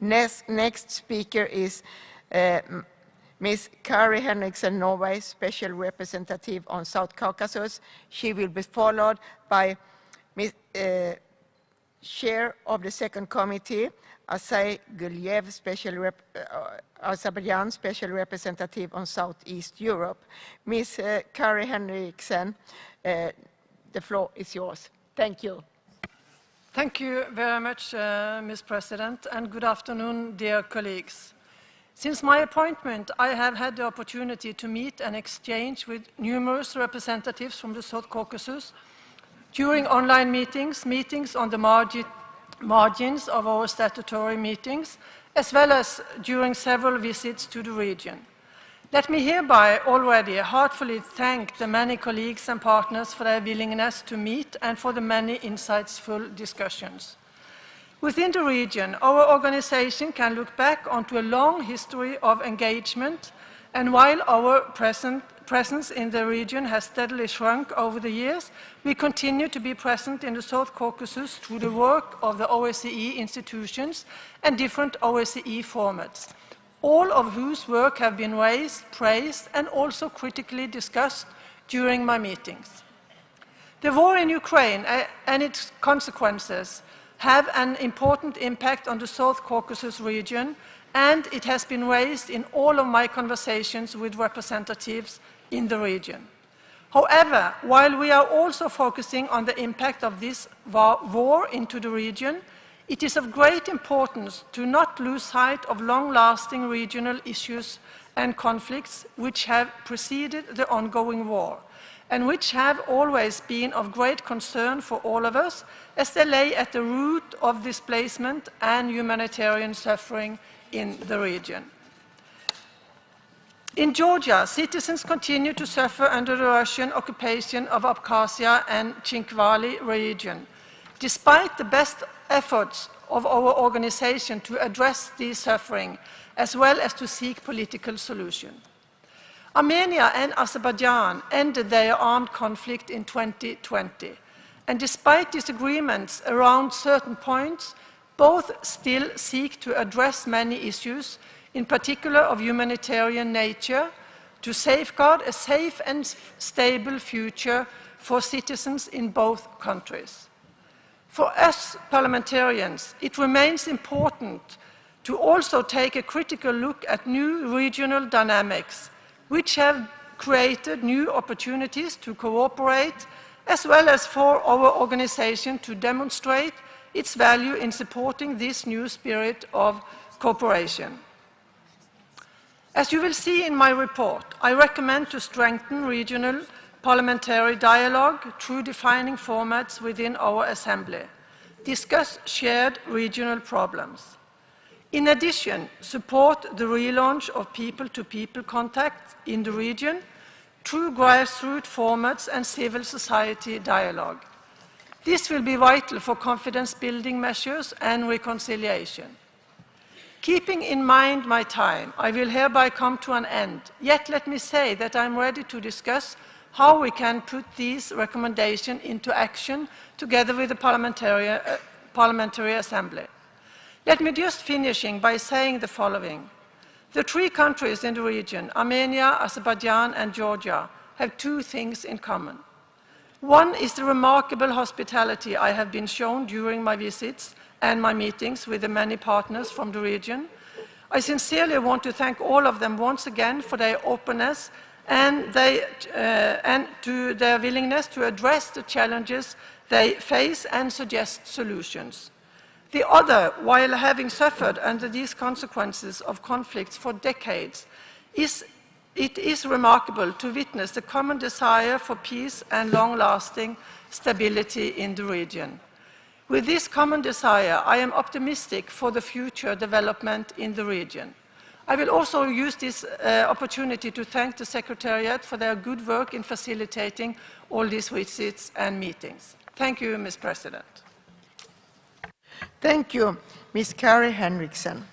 Next speaker is Ms. Kari Henriksen, Norway Special Representative on South Caucasus. She will be followed by Chair of the Second Committee, Asay Guliev, Azerbaijan Special Representative on Southeast Europe. Ms. Kari Henriksen, the floor is yours. Thank you. Thank you very much, Ms. President, and good afternoon, dear colleagues. Since my appointment, I have had the opportunity to meet and exchange with numerous representatives from the South Caucasus during online meetings on the margins of our statutory meetings, as well as during several visits to the region. Let me hereby already heartfully thank the many colleagues and partners for their willingness to meet and for the many insightful discussions. Within the region, our organization can look back onto a long history of engagement, and while our presence in the region has steadily shrunk over the years, we continue to be present in the South Caucasus through the work of the OSCE institutions and different OSCE formats, all of whose work have been raised, praised, and also critically discussed during my meetings. The war in Ukraine and its consequences have an important impact on the South Caucasus region, and it has been raised in all of my conversations with representatives in the region. However, while we are also focusing on the impact of this war into the region, it is of great importance to not lose sight of long-lasting regional issues and conflicts which have preceded the ongoing war, and which have always been of great concern for all of us, as they lay at the root of displacement and humanitarian suffering in the region. In Georgia, citizens continue to suffer under the Russian occupation of Abkhazia and Chinkhvali region, despite the best efforts of our organization to address this suffering, as well as to seek political solutions. Armenia and Azerbaijan ended their armed conflict in 2020, and despite disagreements around certain points, both still seek to address many issues, in particular of humanitarian nature, to safeguard a safe and stable future for citizens in both countries. For us parliamentarians, it remains important to also take a critical look at new regional dynamics, which have created new opportunities to cooperate, as well as for our organization to demonstrate its value in supporting this new spirit of cooperation. As you will see in my report, I recommend to strengthen regional parliamentary dialogue through defining formats within our assembly, discuss shared regional problems. In addition, support the relaunch of people-to-people contact in the region through grassroots formats and civil society dialogue. This will be vital for confidence-building measures and reconciliation. Keeping in mind my time, I will hereby come to an end. Yet let me say that I am ready to discuss how we can put these recommendations into action together with the Parliamentary Assembly. Let me just finishing by saying the following. The three countries in the region, Armenia, Azerbaijan, and Georgia, have two things in common. One is the remarkable hospitality I have been shown during my visits and my meetings with the many partners from the region. I sincerely want to thank all of them once again for their openness and to their willingness to address the challenges they face and suggest solutions. The other, while having suffered under these consequences of conflicts for decades, it is remarkable to witness the common desire for peace and long-lasting stability in the region. With this common desire, I am optimistic for the future development in the region. I will also use this opportunity to thank the Secretariat for their good work in facilitating all these visits and meetings. Thank you, Ms. President. Thank you, Ms. Kari Henriksen.